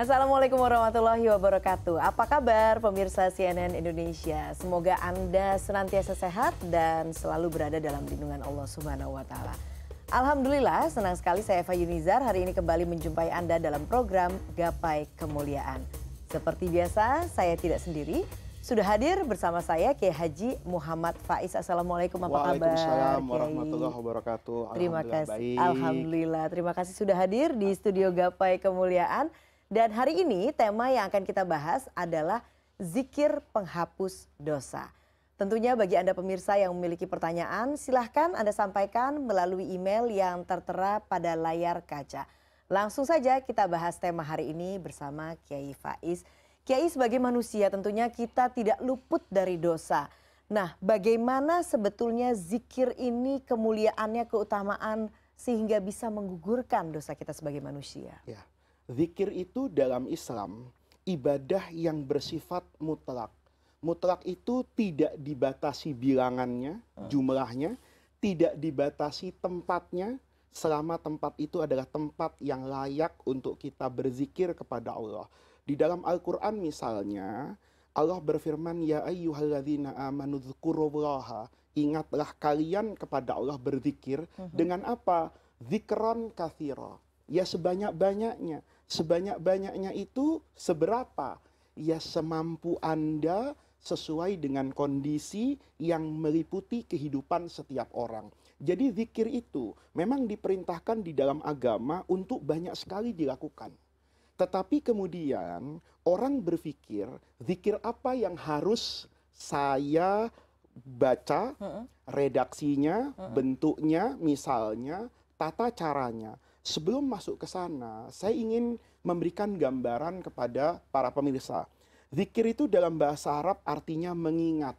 Assalamualaikum warahmatullahi wabarakatuh. Apa kabar pemirsa CNN Indonesia? Semoga Anda senantiasa sehat dan selalu berada dalam lindungan Allah Subhanahu wa taala. Alhamdulillah, senang sekali saya Eva Yunizar hari ini kembali menjumpai Anda dalam program Gapai Kemuliaan. Seperti biasa, saya tidak sendiri. Sudah hadir bersama saya Kiai Haji Muhammad Faiz. Assalamualaikum, apa kabar? Waalaikumsalam warahmatullahi wabarakatuh. Terima kasih. Baik. Alhamdulillah, terima kasih sudah hadir di studio Gapai Kemuliaan. Dan hari ini tema yang akan kita bahas adalah zikir penghapus dosa. Tentunya bagi Anda pemirsa yang memiliki pertanyaan, silahkan Anda sampaikan melalui email yang tertera pada layar kaca. Langsung saja kita bahas tema hari ini bersama Kiai Faiz. Kiai, sebagai manusia tentunya kita tidak luput dari dosa. Nah, bagaimana sebetulnya zikir ini kemuliaannya, keutamaan sehingga bisa menggugurkan dosa kita sebagai manusia? Ya. Zikir itu dalam Islam ibadah yang bersifat mutlak. Mutlak itu tidak dibatasi bilangannya, jumlahnya, tidak dibatasi tempatnya, selama tempat itu adalah tempat yang layak untuk kita berzikir kepada Allah. Di dalam Al-Quran misalnya, Allah berfirman, Ya ayyuhalladzina amanu dzkurullaha. Ingatlah kalian kepada Allah berzikir dengan apa? Zikran katsira. Ya sebanyak-banyaknya. Sebanyak-banyaknya itu seberapa? Ya semampu Anda sesuai dengan kondisi yang meliputi kehidupan setiap orang. Jadi zikir itu memang diperintahkan di dalam agama untuk banyak sekali dilakukan. Tetapi kemudian orang berpikir zikir apa yang harus saya baca, redaksinya, bentuknya, misalnya, tata caranya. Sebelum masuk ke sana, saya ingin memberikan gambaran kepada para pemirsa. Zikir itu dalam bahasa Arab artinya mengingat.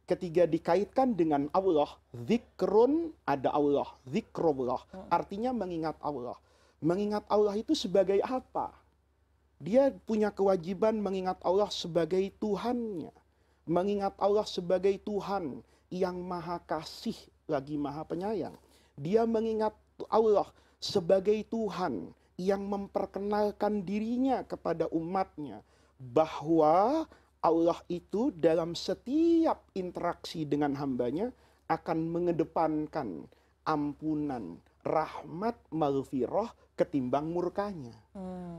Ketika dikaitkan dengan Allah, zikrun ada Allah, zikrullah, artinya mengingat Allah. Mengingat Allah itu sebagai apa? Dia punya kewajiban mengingat Allah sebagai Tuhannya. Mengingat Allah sebagai Tuhan yang maha kasih lagi maha penyayang. Dia mengingat Allah sebagai Tuhan yang memperkenalkan dirinya kepada umatnya. Bahwa Allah itu dalam setiap interaksi dengan hambanya akan mengedepankan ampunan, rahmat, maghfirah ketimbang murkanya.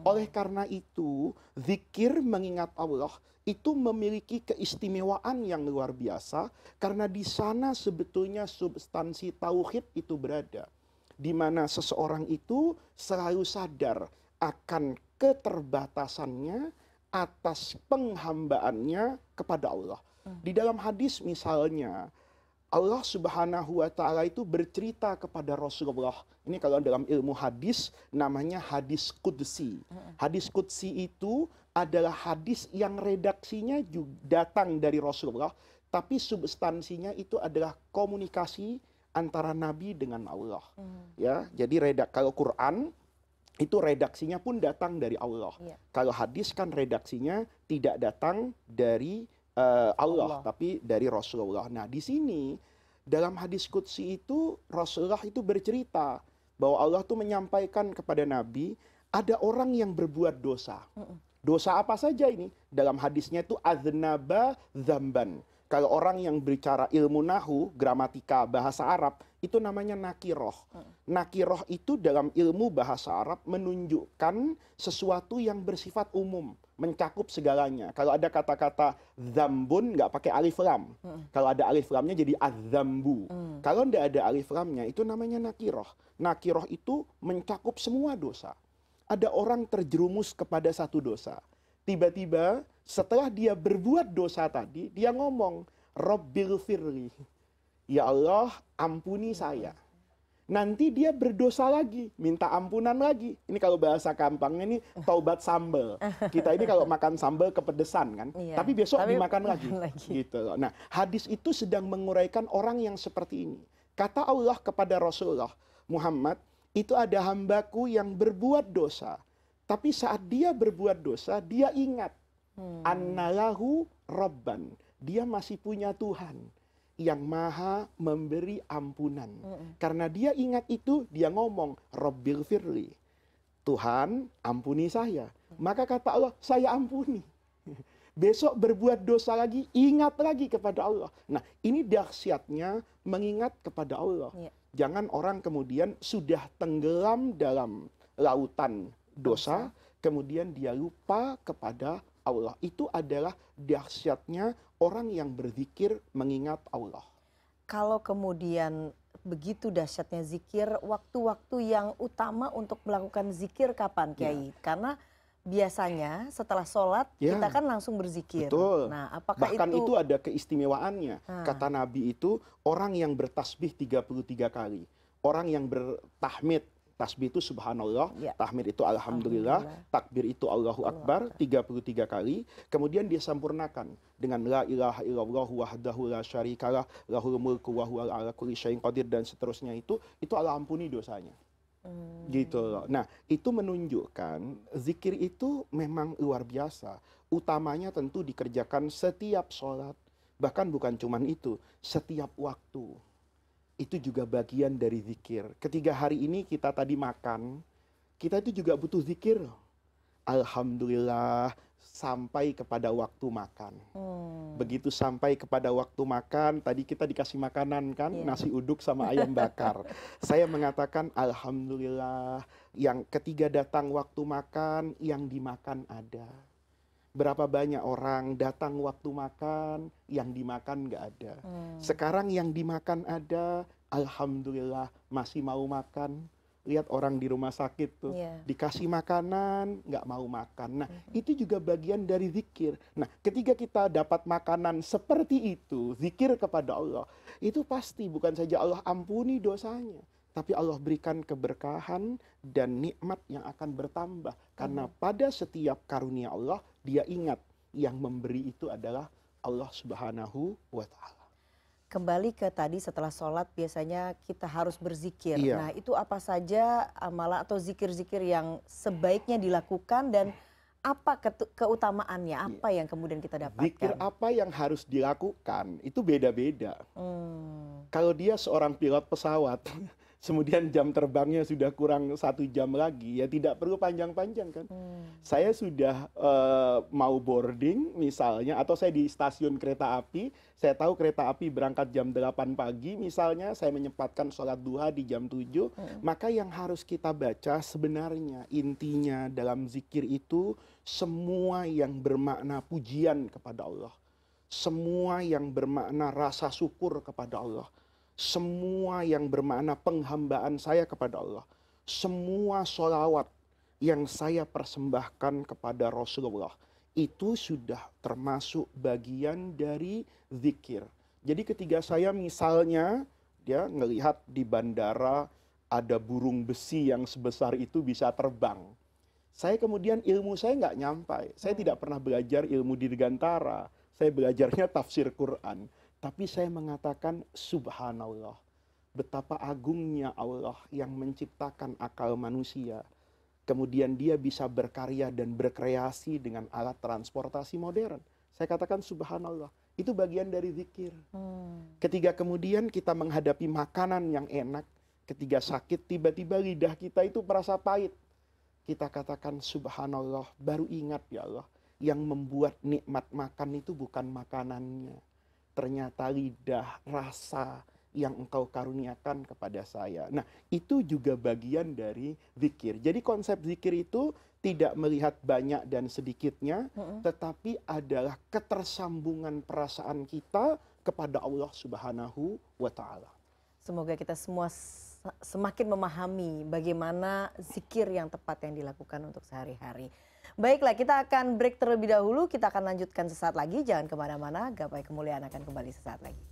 Oleh karena itu, zikir mengingat Allah itu memiliki keistimewaan yang luar biasa karena di sana sebetulnya substansi tauhid itu berada. Di mana seseorang itu selalu sadar akan keterbatasannya atas penghambaannya kepada Allah. Di dalam hadis misalnya, Allah Subhanahu wa taala itu bercerita kepada Rasulullah. Ini kalau dalam ilmu hadis namanya hadis qudsi. Hadis qudsi itu adalah hadis yang redaksinya juga datang dari Rasulullah, tapi substansinya itu adalah komunikasi antara Nabi dengan Allah. Ya, jadi kalau Quran itu redaksinya pun datang dari Allah. Kalau hadis kan redaksinya tidak datang dari Allah, tapi dari Rasulullah. Nah, di sini dalam hadis qudsi itu Rasulullah itu bercerita bahwa Allah tuh menyampaikan kepada Nabi, ada orang yang berbuat dosa. Dosa apa saja ini? Dalam hadisnya itu aznaba dzamban. Kalau orang yang berbicara ilmu nahu, gramatika, bahasa Arab, itu namanya nakiroh. Nakiroh itu dalam ilmu bahasa Arab menunjukkan sesuatu yang bersifat umum, mencakup segalanya. Kalau ada kata-kata zambun, nggak pakai alif lam. Kalau ada alif lamnya jadi azzambu. Kalau nggak ada alif lamnya, itu namanya nakiroh. Nakiroh itu mencakup semua dosa. Ada orang terjerumus kepada satu dosa. Tiba-tiba setelah dia berbuat dosa tadi, dia ngomong, Rabbil firli. Ya Allah, ampuni saya. Nanti dia berdosa lagi, minta ampunan lagi. Ini kalau bahasa gampangnya ini taubat sambal. Kita ini kalau makan sambal kepedesan kan, tapi besok dimakan lagi. Gitu loh. Nah, hadis itu sedang menguraikan orang yang seperti ini. Kata Allah kepada Rasulullah Muhammad, itu ada hambaku yang berbuat dosa. Tapi saat dia berbuat dosa, dia ingat. Annalahu Rabban. Dia masih punya Tuhan yang maha memberi ampunan. Karena dia ingat itu, dia ngomong, Rabbil firli. Tuhan ampuni saya. Maka kata Allah, saya ampuni. Besok berbuat dosa lagi, ingat lagi kepada Allah. Nah, ini dahsyatnya mengingat kepada Allah. Ya. Jangan orang kemudian sudah tenggelam dalam lautan dosa, kemudian dia lupa kepada Allah. Itu adalah dahsyatnya orang yang berzikir mengingat Allah. Kalau kemudian begitu dahsyatnya zikir, waktu-waktu yang utama untuk melakukan zikir kapan, Kiai? Karena biasanya setelah sholat kita kan langsung berzikir. Betul. Nah, apakah bahkan itu ada keistimewaannya. Kata Nabi itu orang yang bertasbih 33 kali. Orang yang bertahmid, tasbih itu subhanallah, tahmid itu alhamdulillah, takbir itu Allahu Akbar 33 kali. Kemudian dia sempurnakan dengan la ilaha illallah wahdahu la syarikalah lahul mulku wa huwa ala kulli syai'in qadir dan seterusnya itu Allah ampuni dosanya. Gitu loh. Nah, itu menunjukkan zikir itu memang luar biasa. Utamanya tentu dikerjakan setiap sholat. Bahkan bukan cuman itu, setiap waktu. Itu juga bagian dari zikir. Ketika hari ini kita tadi makan, kita itu juga butuh zikir. Alhamdulillah sampai kepada waktu makan. Begitu sampai kepada waktu makan, tadi kita dikasih makanan kan, nasi uduk sama ayam bakar. Saya mengatakan alhamdulillah, yang ketiga datang waktu makan, yang dimakan ada. Berapa banyak orang datang waktu makan, yang dimakan nggak ada. Sekarang yang dimakan ada, alhamdulillah masih mau makan. Lihat orang di rumah sakit tuh, dikasih makanan, nggak mau makan. Nah, itu juga bagian dari zikir. Nah, ketika kita dapat makanan seperti itu, zikir kepada Allah, itu pasti bukan saja Allah ampuni dosanya, tapi Allah berikan keberkahan dan nikmat yang akan bertambah. Karena pada setiap karunia Allah, dia ingat yang memberi itu adalah Allah Subhanahu wa Ta'ala. Kembali ke tadi setelah sholat biasanya kita harus berzikir. Nah, itu apa saja amalan atau zikir-zikir yang sebaiknya dilakukan dan apa keutamaannya, apa yang kemudian kita dapatkan? Zikir apa yang harus dilakukan itu beda-beda. Kalau dia seorang pilot pesawat, kemudian jam terbangnya sudah kurang 1 jam lagi, ya tidak perlu panjang-panjang kan. Saya sudah mau boarding misalnya, atau saya di stasiun kereta api, saya tahu kereta api berangkat jam 8 pagi misalnya, saya menyempatkan sholat duha di jam 7, maka yang harus kita baca sebenarnya intinya dalam zikir itu semua yang bermakna pujian kepada Allah. Semua yang bermakna rasa syukur kepada Allah. Semua yang bermakna penghambaan saya kepada Allah. Semua sholawat yang saya persembahkan kepada Rasulullah. Itu sudah termasuk bagian dari zikir. Jadi ketika saya misalnya ngelihat di bandara ada burung besi yang sebesar itu bisa terbang. Saya kemudian ilmu saya nggak nyampai. Saya tidak pernah belajar ilmu dirgantara. Saya belajarnya tafsir Quran. Tapi saya mengatakan subhanallah. Betapa agungnya Allah yang menciptakan akal manusia. Kemudian dia bisa berkarya dan berkreasi dengan alat transportasi modern. Saya katakan subhanallah. Itu bagian dari zikir. Ketika kemudian kita menghadapi makanan yang enak. Ketika sakit tiba-tiba lidah kita itu merasa pahit. Kita katakan subhanallah. Baru ingat ya Allah. Yang membuat nikmat makan itu bukan makanannya. Ternyata lidah, rasa yang engkau karuniakan kepada saya. Nah, itu juga bagian dari zikir. Jadi konsep zikir itu tidak melihat banyak dan sedikitnya, tetapi adalah ketersambungan perasaan kita kepada Allah Subhanahu wa Ta'ala. Semoga kita semua semakin memahami bagaimana zikir yang tepat yang dilakukan untuk sehari-hari. Baiklah, kita akan break terlebih dahulu. Kita akan lanjutkan sesaat lagi. Jangan kemana-mana. Gapai Kemuliaan akan kembali sesaat lagi.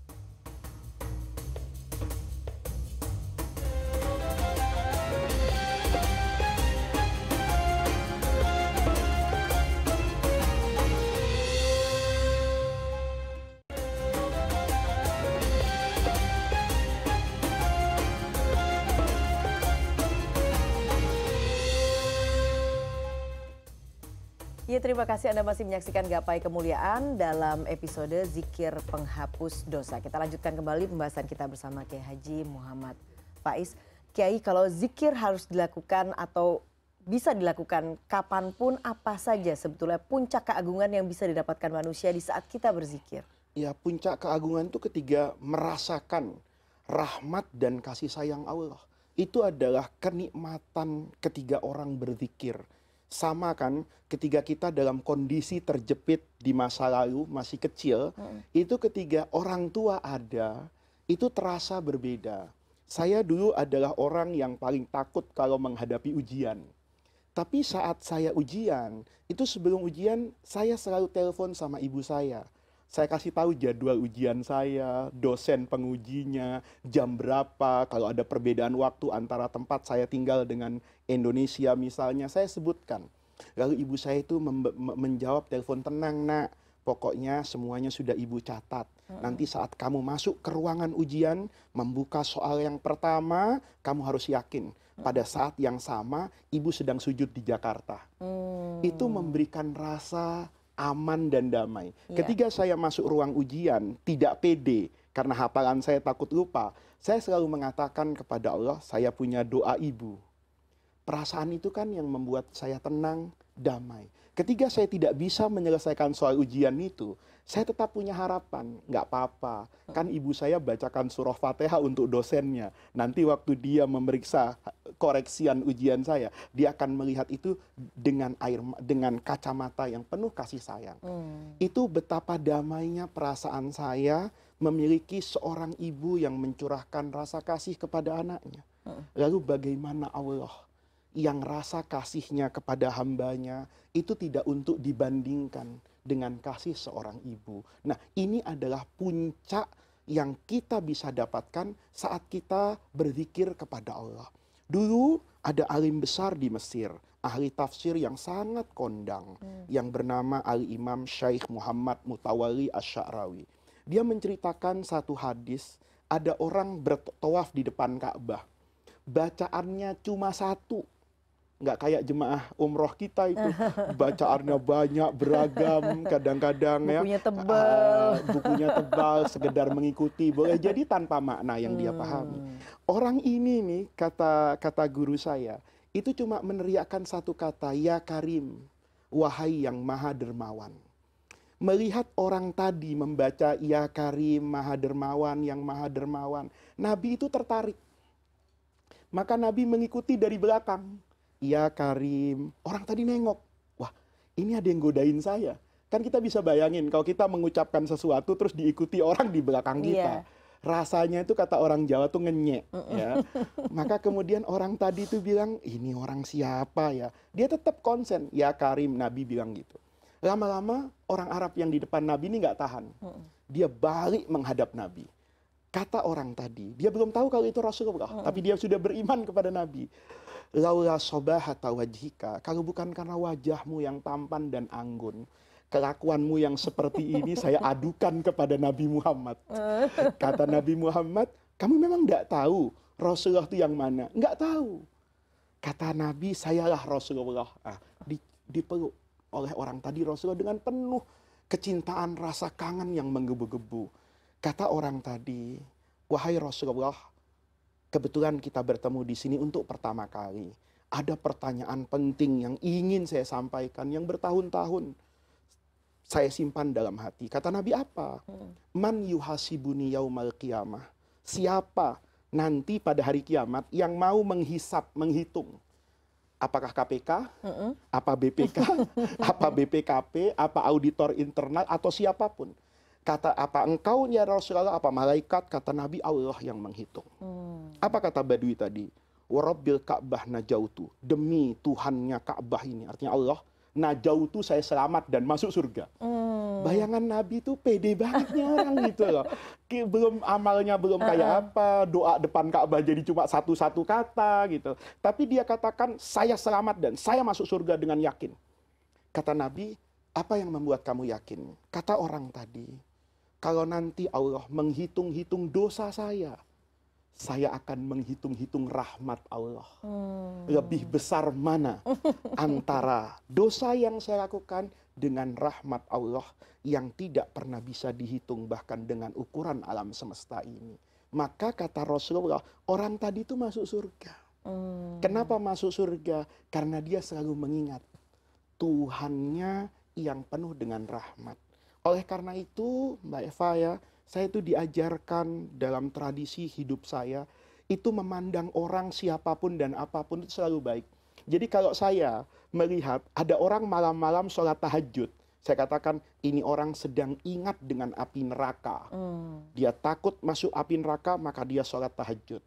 Ya, terima kasih Anda masih menyaksikan Gapai Kemuliaan dalam episode Zikir Penghapus Dosa. Kita lanjutkan kembali pembahasan kita bersama Kiai Haji Muhammad Faiz. Kiai, kalau zikir harus dilakukan atau bisa dilakukan kapanpun, apa saja sebetulnya puncak keagungan yang bisa didapatkan manusia di saat kita berzikir? Ya, puncak keagungan itu ketika merasakan rahmat dan kasih sayang Allah. Itu adalah kenikmatan ketika orang berzikir. Sama kan ketika kita dalam kondisi terjepit di masa lalu, masih kecil, itu ketika orang tua ada, itu terasa berbeda. Saya dulu adalah orang yang paling takut kalau menghadapi ujian. Tapi saat saya ujian, itu sebelum ujian saya selalu telepon sama ibu saya. Saya kasih tahu jadwal ujian saya, dosen pengujinya, jam berapa, kalau ada perbedaan waktu antara tempat saya tinggal dengan Indonesia misalnya, saya sebutkan. Lalu ibu saya itu menjawab telepon, tenang nak, pokoknya semuanya sudah ibu catat. Nanti saat kamu masuk ke ruangan ujian, membuka soal yang pertama, kamu harus yakin. Pada saat yang sama, ibu sedang sujud di Jakarta. Itu memberikan rasa aman dan damai. Ketika saya masuk ruang ujian, tidak pede, karena hafalan saya takut lupa, saya selalu mengatakan kepada Allah, saya punya doa ibu. Perasaan itu kan yang membuat saya tenang, damai. Ketika saya tidak bisa menyelesaikan soal ujian itu, saya tetap punya harapan. Nggak apa-apa. Kan ibu saya bacakan surah Fatihah untuk dosennya. Nanti waktu dia memeriksa koreksian ujian saya, dia akan melihat itu dengan kacamata yang penuh kasih sayang. Itu betapa damainya perasaan saya memiliki seorang ibu yang mencurahkan rasa kasih kepada anaknya. Lalu bagaimana Allah yang rasa kasihnya kepada hambanya itu tidak untuk dibandingkan dengan kasih seorang ibu. Nah, ini adalah puncak yang kita bisa dapatkan saat kita berzikir kepada Allah. Dulu ada alim besar di Mesir, ahli tafsir yang sangat kondang, yang bernama Al-Imam Syekh Muhammad Mutawalli Asy-Sya'rawi. Dia menceritakan satu hadis, ada orang bertawaf di depan Ka'bah. Bacaannya cuma satu. Nggak kayak jemaah umroh kita itu, bacaannya banyak, beragam, kadang-kadang bukunya tebal. Bukunya tebal, sekedar mengikuti, boleh jadi tanpa makna yang dia pahami. Orang ini nih, kata guru saya, itu cuma meneriakkan satu kata, ya Karim, wahai yang maha dermawan. Melihat orang tadi membaca ya Karim, maha dermawan, yang maha dermawan, Nabi itu tertarik. Maka Nabi mengikuti dari belakang. Ya Karim, orang tadi nengok, wah ini ada yang godain saya. Kan kita bisa bayangin kalau kita mengucapkan sesuatu terus diikuti orang di belakang kita. Rasanya itu kata orang Jawa tuh ngenyek. Ya. Maka kemudian orang tadi tuh bilang, ini orang siapa ya? Dia tetap konsen, ya Karim, Nabi bilang gitu. Lama-lama orang Arab yang di depan Nabi ini nggak tahan. Dia balik menghadap Nabi. Kata orang tadi, dia belum tahu kalau itu Rasulullah, tapi dia sudah beriman kepada Nabi. Laula sobahata wajhika, kalau bukan karena wajahmu yang tampan dan anggun, kelakuanmu yang seperti ini saya adukan kepada Nabi Muhammad. Kata Nabi Muhammad, kamu memang tidak tahu Rasulullah itu yang mana? Enggak tahu. Kata Nabi, sayalah Rasulullah. Dipeluk oleh orang tadi Rasulullah dengan penuh kecintaan, rasa kangen yang menggebu-gebu. Kata orang tadi, wahai Rasulullah, kebetulan kita bertemu di sini untuk pertama kali. Ada pertanyaan penting yang ingin saya sampaikan, yang bertahun-tahun saya simpan dalam hati. Kata Nabi apa? Man yuhasibuni yaumal qiyamah. Siapa nanti pada hari kiamat yang mau menghisap, menghitung. Apakah KPK, apa BPK, apa BPKP, apa auditor internal, atau siapapun. Kata, apa engkau ya Rasulullah, apa malaikat? Kata Nabi, Allah yang menghitung. Apa kata Badui tadi? Warabbil Ka'bah najautu. Demi Tuhannya Ka'bah ini, artinya Allah, najautu, saya selamat dan masuk surga. Bayangan Nabi itu pede bangetnya orang gitu loh. Belum amalnya belum kayak apa, doa depan Ka'bah jadi cuma satu-satu kata gitu. Tapi dia katakan, saya selamat dan saya masuk surga dengan yakin. Kata Nabi, apa yang membuat kamu yakin? Kata orang tadi, kalau nanti Allah menghitung-hitung dosa saya akan menghitung-hitung rahmat Allah. Lebih besar mana antara dosa yang saya lakukan dengan rahmat Allah yang tidak pernah bisa dihitung bahkan dengan ukuran alam semesta ini. Maka kata Rasulullah, orang tadi itu masuk surga. Kenapa masuk surga? Karena dia selalu mengingat Tuhannya yang penuh dengan rahmat. Oleh karena itu, Mbak Eva ya, saya itu diajarkan dalam tradisi hidup saya, itu memandang orang siapapun dan apapun itu selalu baik. Jadi kalau saya melihat ada orang malam-malam sholat tahajud, saya katakan ini orang sedang ingat dengan api neraka. Dia takut masuk api neraka, maka dia sholat tahajud.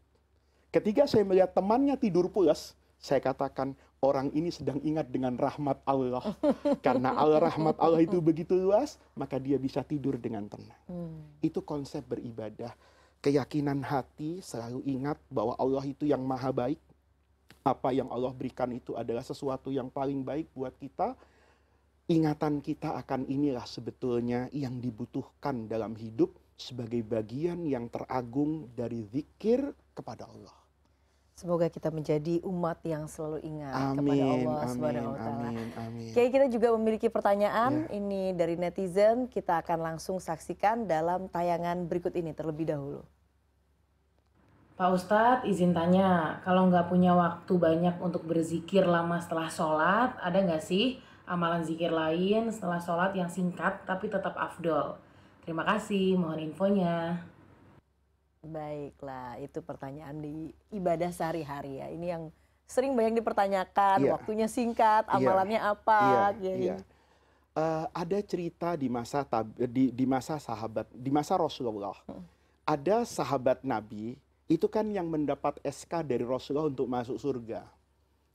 Ketika saya melihat temannya tidur pulas, saya katakan orang ini sedang ingat dengan rahmat Allah. Karena rahmat Allah itu begitu luas, maka dia bisa tidur dengan tenang. Itu konsep beribadah. Keyakinan hati selalu ingat bahwa Allah itu yang maha baik. Apa yang Allah berikan itu adalah sesuatu yang paling baik buat kita. Ingatan kita akan inilah sebetulnya yang dibutuhkan dalam hidup sebagai bagian yang teragung dari zikir kepada Allah. Semoga kita menjadi umat yang selalu ingat kepada Amin, Allah amin, Subhanahu wa taala. amin, amin. Oke, kita juga memiliki pertanyaan ini dari netizen. Kita akan langsung saksikan dalam tayangan berikut ini terlebih dahulu. Pak Ustadz, izin tanya, kalau nggak punya waktu banyak untuk berzikir lama setelah sholat, ada nggak sih amalan zikir lain setelah sholat yang singkat tapi tetap afdol? Terima kasih, mohon infonya. Baiklah, itu pertanyaan di ibadah sehari-hari ya. Ini yang sering banyak dipertanyakan, Iya. waktunya singkat, amalannya apa? Iya. Ada cerita di masa di masa sahabat, di masa Rasulullah. Ada sahabat Nabi itu kan yang mendapat SK dari Rasulullah untuk masuk surga.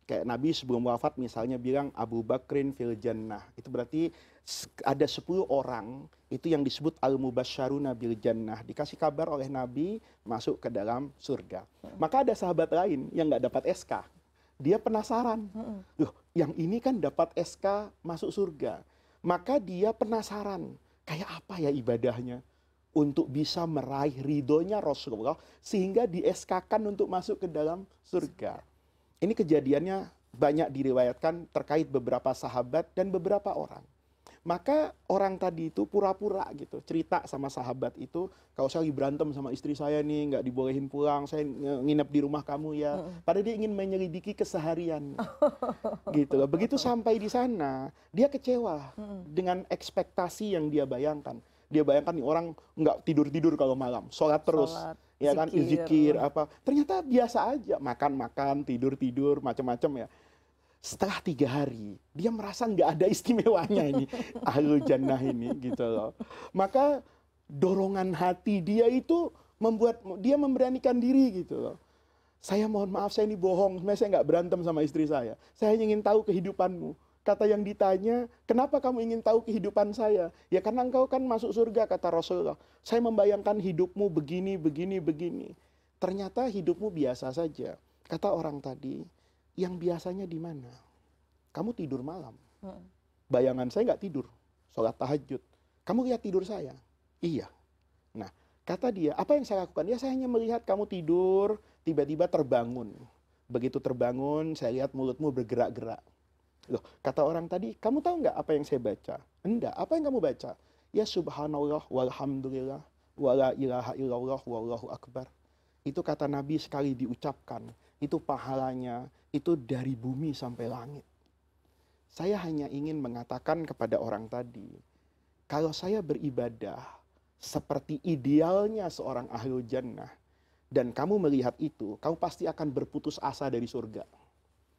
Kayak Nabi sebelum wafat misalnya bilang Abu Bakrin fil jannah. Itu berarti ada 10 orang itu yang disebut al-mubasysyaruna bil jannah. Dikasih kabar oleh Nabi masuk ke dalam surga. Maka ada sahabat lain yang nggak dapat SK. Dia penasaran. Loh, yang ini kan dapat SK masuk surga. Maka dia penasaran. Kayak apa ya ibadahnya? Untuk bisa meraih ridhonya Rasulullah sehingga di SK-kan untuk masuk ke dalam surga. Ini kejadiannya banyak diriwayatkan terkait beberapa sahabat dan beberapa orang. Maka orang tadi itu pura-pura gitu, cerita sama sahabat itu, kalau saya lagi berantem sama istri saya nih, nggak dibolehin pulang, saya nginep di rumah kamu ya. Padahal dia ingin menyelidiki keseharian. Gitu loh. Begitu sampai di sana, dia kecewa dengan ekspektasi yang dia bayangkan. Dia bayangkan nih orang nggak tidur-tidur kalau malam, sholat terus. Ya kan, zikir apa, ternyata biasa aja, makan tidur macam-macam ya. Setelah 3 hari dia merasa nggak ada istimewanya ini ahlul jannah ini gitu loh. Maka dorongan hati dia itu membuat dia memberanikan diri gitu loh. Saya mohon maaf, saya ini bohong, sebenarnya saya nggak berantem sama istri saya hanya ingin tahu kehidupanmu. Kata yang ditanya, kenapa kamu ingin tahu kehidupan saya? Ya karena engkau kan masuk surga, kata Rasulullah. Saya membayangkan hidupmu begini. Ternyata hidupmu biasa saja. Kata orang tadi, yang biasanya di mana? Kamu tidur malam. Bayangan saya nggak tidur, sholat tahajud. Kamu lihat tidur saya? Iya. Nah, kata dia, apa yang saya lakukan? Ya saya hanya melihat kamu tidur, tiba-tiba terbangun. Begitu terbangun, saya lihat mulutmu bergerak-gerak. Loh, kata orang tadi, kamu tahu nggak apa yang saya baca? Enggak, apa yang kamu baca? Ya subhanallah walhamdulillah wala ilaha illallah wallahu akbar. Itu kata Nabi sekali diucapkan, itu pahalanya itu dari bumi sampai langit. Saya hanya ingin mengatakan kepada orang tadi, kalau saya beribadah seperti idealnya seorang ahlul jannah, dan kamu melihat itu, kamu pasti akan berputus asa dari surga.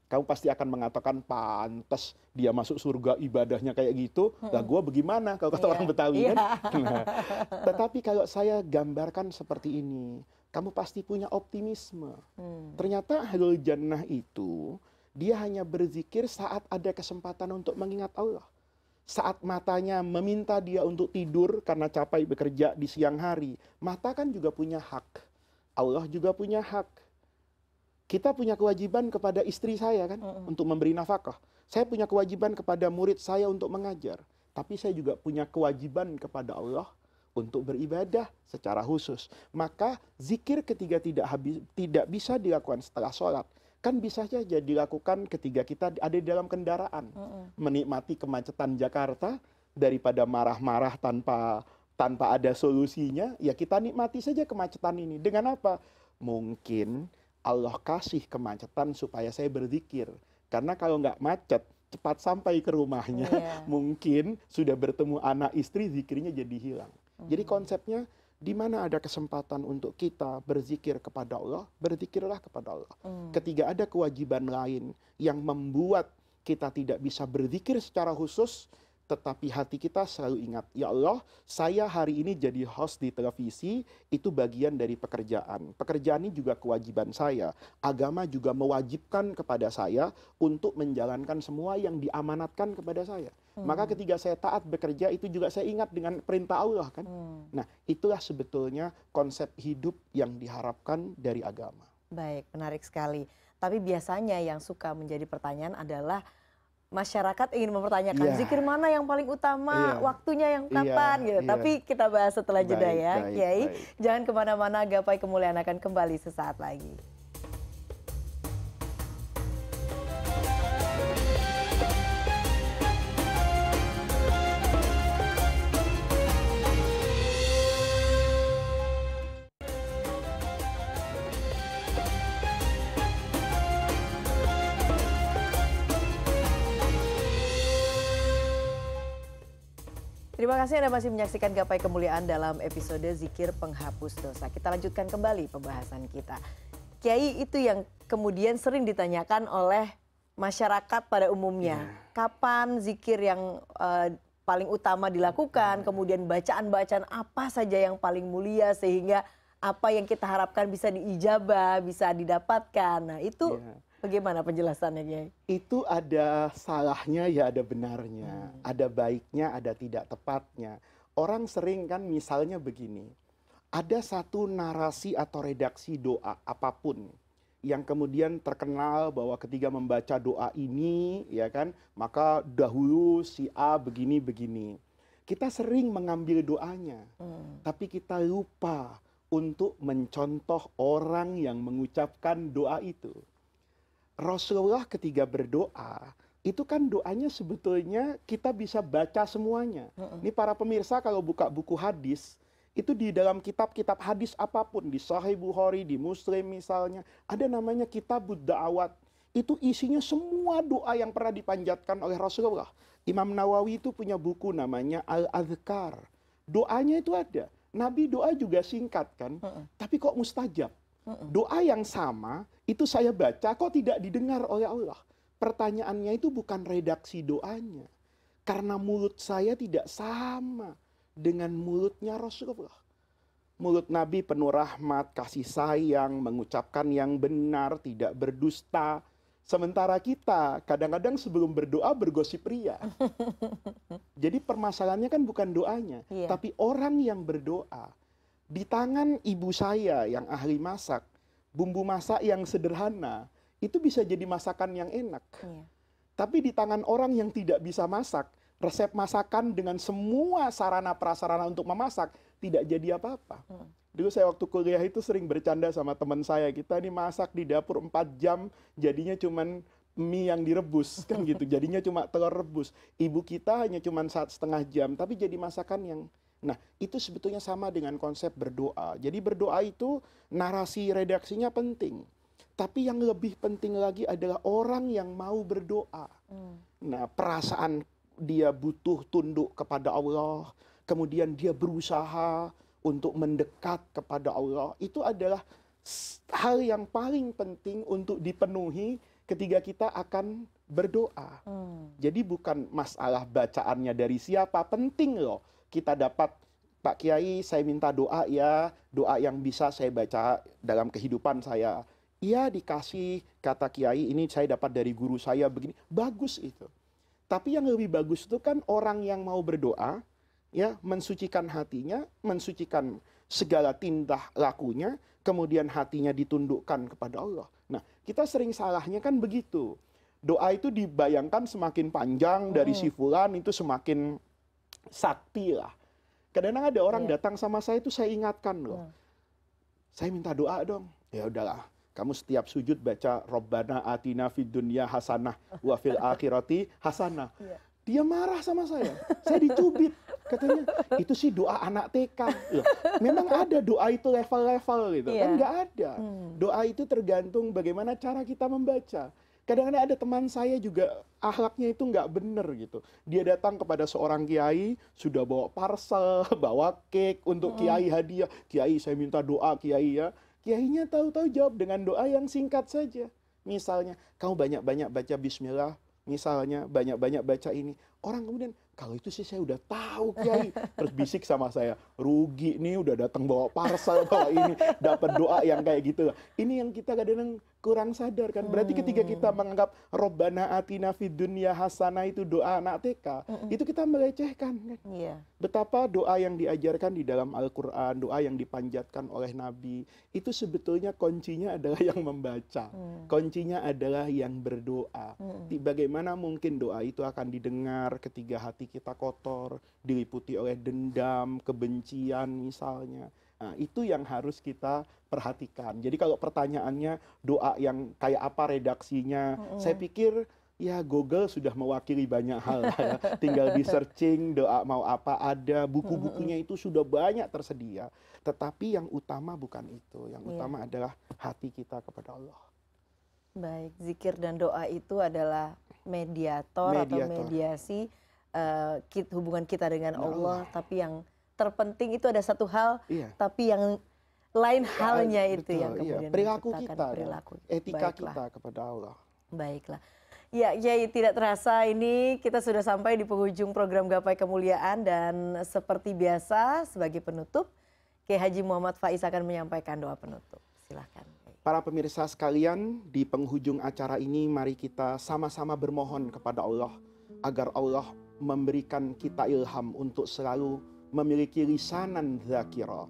Kamu pasti akan mengatakan, pantas dia masuk surga ibadahnya kayak gitu. Lah gue bagaimana kalau kata orang Betawi kan? Nah, tetapi kalau saya gambarkan seperti ini, kamu pasti punya optimisme. Ternyata ahlul jannah itu, dia hanya berzikir saat ada kesempatan untuk mengingat Allah. Saat matanya meminta dia untuk tidur karena capek bekerja di siang hari. Mata kan juga punya hak. Allah juga punya hak. Kita punya kewajiban kepada istri saya kan, untuk memberi nafkah. Saya punya kewajiban kepada murid saya untuk mengajar. Tapi saya juga punya kewajiban kepada Allah untuk beribadah secara khusus. Maka zikir ketika tidak bisa dilakukan setelah sholat, kan bisa saja dilakukan ketika kita ada di dalam kendaraan. Menikmati kemacetan Jakarta, daripada marah-marah tanpa ada solusinya, ya kita nikmati saja kemacetan ini. Dengan apa? Mungkin Allah kasih kemacetan supaya saya berzikir. Karena kalau nggak macet, cepat sampai ke rumahnya, mungkin sudah bertemu anak istri, zikirnya jadi hilang. Jadi konsepnya, di mana ada kesempatan untuk kita berzikir kepada Allah, berzikirlah kepada Allah. Ketika ada kewajiban lain yang membuat kita tidak bisa berzikir secara khusus, tetapi hati kita selalu ingat, ya Allah, saya hari ini jadi host di televisi, itu bagian dari pekerjaan. Pekerjaan ini juga kewajiban saya. Agama juga mewajibkan kepada saya untuk menjalankan semua yang diamanatkan kepada saya. Maka ketika saya taat bekerja, itu juga saya ingat dengan perintah Allah kan. Nah, itulah sebetulnya konsep hidup yang diharapkan dari agama. Baik, menarik sekali. Tapi biasanya yang suka menjadi pertanyaan adalah masyarakat ingin mempertanyakan zikir mana yang paling utama, waktunya yang kapan gitu. Tapi kita bahas setelah jeda ya, Kiai. Jangan kemana-mana, Gapai Kemuliaan akan kembali sesaat lagi. Terima kasih Anda masih menyaksikan Gapai Kemuliaan dalam episode Zikir Penghapus Dosa. Kita lanjutkan kembali pembahasan kita. Kiai, itu yang kemudian sering ditanyakan oleh masyarakat pada umumnya. Kapan zikir yang paling utama dilakukan, kemudian bacaan-bacaan apa saja yang paling mulia sehingga apa yang kita harapkan bisa diijabah, bisa didapatkan. Nah itu bagaimana penjelasannya, Kiai? Itu ada salahnya ya ada benarnya, ada baiknya, ada tidak tepatnya. Orang sering kan misalnya begini, ada satu narasi atau redaksi doa apapun yang kemudian terkenal bahwa ketika membaca doa ini, ya kan, maka dahulu si A begini-begini. Kita sering mengambil doanya, tapi kita lupa untuk mencontoh orang yang mengucapkan doa itu. Rasulullah ketika berdoa, itu kan doanya sebetulnya kita bisa baca semuanya. Ini para pemirsa kalau buka buku hadis, itu di dalam kitab-kitab hadis apapun, di Sahih Bukhari, di Muslim misalnya, ada namanya Kitabud Da'awat. Itu isinya semua doa yang pernah dipanjatkan oleh Rasulullah. Imam Nawawi itu punya buku namanya Al-Adhkar. Doanya itu ada. Nabi doa juga singkat kan, tapi kok mustajab. Doa yang sama, itu saya baca kok tidak didengar oleh Allah. Pertanyaannya itu bukan redaksi doanya. Karena mulut saya tidak sama dengan mulutnya Rasulullah. Mulut Nabi penuh rahmat, kasih sayang, mengucapkan yang benar, tidak berdusta. Sementara kita kadang-kadang sebelum berdoa bergosip ria. Jadi permasalahannya kan bukan doanya, tapi orang yang berdoa. Di tangan ibu saya yang ahli masak, bumbu masak yang sederhana, itu bisa jadi masakan yang enak. Tapi di tangan orang yang tidak bisa masak, resep masakan dengan semua sarana prasarana untuk memasak, tidak jadi apa-apa. Dulu saya waktu kuliah itu sering bercanda sama teman saya, kita ini masak di dapur 4 jam, jadinya cuman mie yang direbus, kan gitu. Jadinya cuma telur rebus. Ibu kita hanya cuma 1,5 jam, tapi jadi masakan yang... Nah, itu sebetulnya sama dengan konsep berdoa. Jadi berdoa itu narasi redaksinya penting. Tapi yang lebih penting lagi adalah orang yang mau berdoa. Nah, perasaan dia butuh tunduk kepada Allah, kemudian dia berusaha untuk mendekat kepada Allah, itu adalah hal yang paling penting untuk dipenuhi ketika kita akan berdoa. Jadi bukan masalah bacaannya dari siapa, penting loh. Kita dapat, Pak Kiai saya minta doa ya, doa yang bisa saya baca dalam kehidupan saya. Iya dikasih, kata Kiai ini saya dapat dari guru saya begini, bagus itu. Tapi yang lebih bagus itu kan orang yang mau berdoa, ya mensucikan hatinya, mensucikan segala tindak lakunya, kemudian hatinya ditundukkan kepada Allah. Nah kita sering salahnya kan begitu. Doa itu dibayangkan semakin panjang dari si fulan itu semakin sakti lah. Kadang-kadang ada orang datang sama saya itu saya ingatkan loh. Saya minta doa dong. Ya udahlah, kamu setiap sujud baca Rabbana atina fid dunya hasanah wa fil akhirati hasanah. Dia marah sama saya dicubit. Katanya, itu sih doa anak TK. Loh, memang ada doa itu level-level gitu. Iya. Kan nggak ada. Doa itu tergantung bagaimana cara kita membaca. Kadang-kadang ada teman saya juga akhlaknya itu nggak bener gitu. Dia datang kepada seorang kiai, sudah bawa parcel, bawa cake untuk kiai hadiah. Kiai saya minta doa kiai ya. Kiainya tahu-tahu jawab dengan doa yang singkat saja. Misalnya, kamu banyak-banyak baca bismillah. Misalnya, banyak-banyak baca ini. Orang kemudian, kalau itu sih saya udah tahu kiai. Terus bisik sama saya, rugi nih udah datang bawa parcel, bawa ini. Dapat doa yang kayak gitu. Ini yang kita kadang-kadang kurang sadar kan. Berarti ketika kita menganggap Robbana atina fid dunya hasanah itu doa anak TK. Itu kita melecehkan kan. Iya. Betapa doa yang diajarkan di dalam Al-Quran, doa yang dipanjatkan oleh Nabi, itu sebetulnya kuncinya adalah yang membaca. Kuncinya adalah yang berdoa. Bagaimana mungkin doa itu akan didengar ketika hati kita kotor, diliputi oleh dendam, kebencian misalnya. Nah, itu yang harus kita perhatikan. Jadi kalau pertanyaannya doa yang kayak apa redaksinya, saya pikir ya Google sudah mewakili banyak hal ya. Tinggal di searching doa mau apa ada, buku-bukunya itu sudah banyak tersedia. Tetapi yang utama bukan itu. Yang utama adalah hati kita kepada Allah. Baik, zikir dan doa itu adalah mediator atau mediasi hubungan kita dengan Allah. Tapi yang terpenting itu ada satu hal, tapi yang lain halnya itu yang kemudian perilaku menciptakan kita, etika kita kepada Allah. Baiklah. Ya, Kiai, tidak terasa ini kita sudah sampai di penghujung program Gapai Kemuliaan, dan seperti biasa sebagai penutup, Kiai Haji Muhammad Faiz akan menyampaikan doa penutup. Silakan. Para pemirsa sekalian, di penghujung acara ini mari kita sama-sama bermohon kepada Allah agar Allah memberikan kita ilham untuk selalu memiliki lisanan dzakira,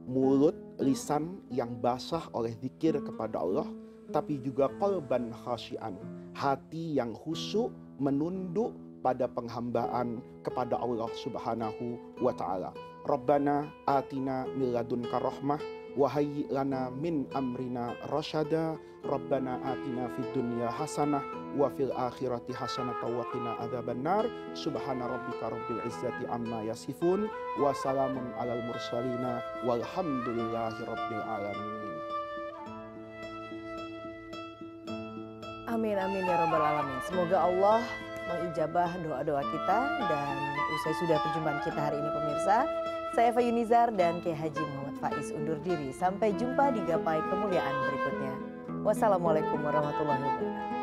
mulut, lisan yang basah oleh zikir kepada Allah, tapi juga qalban khasyian, hati yang khusyuk menunduk pada penghambaan kepada Allah Subhanahu wa taala. Rabbana atina min ladunka rahmah wa hayyi lana min amrina rasyada. Rabbana atina fid dunya hasanah wa fil akhirati hasanah wa qina adzabannar. Subhana rabbika rabbil izzati amma yasifun wa salamun alal mursalina walhamdulillahi rabbil alamin. Amin amin ya rabbal alamin. Semoga Allah mengijabah doa-doa kita, dan usai sudah perjumpaan kita hari ini pemirsa, saya Eva Yunizar dan Kiai Haji Muhammad Faiz undur diri. Sampai jumpa di Gapai Kemuliaan berikutnya. Wassalamualaikum warahmatullahi wabarakatuh.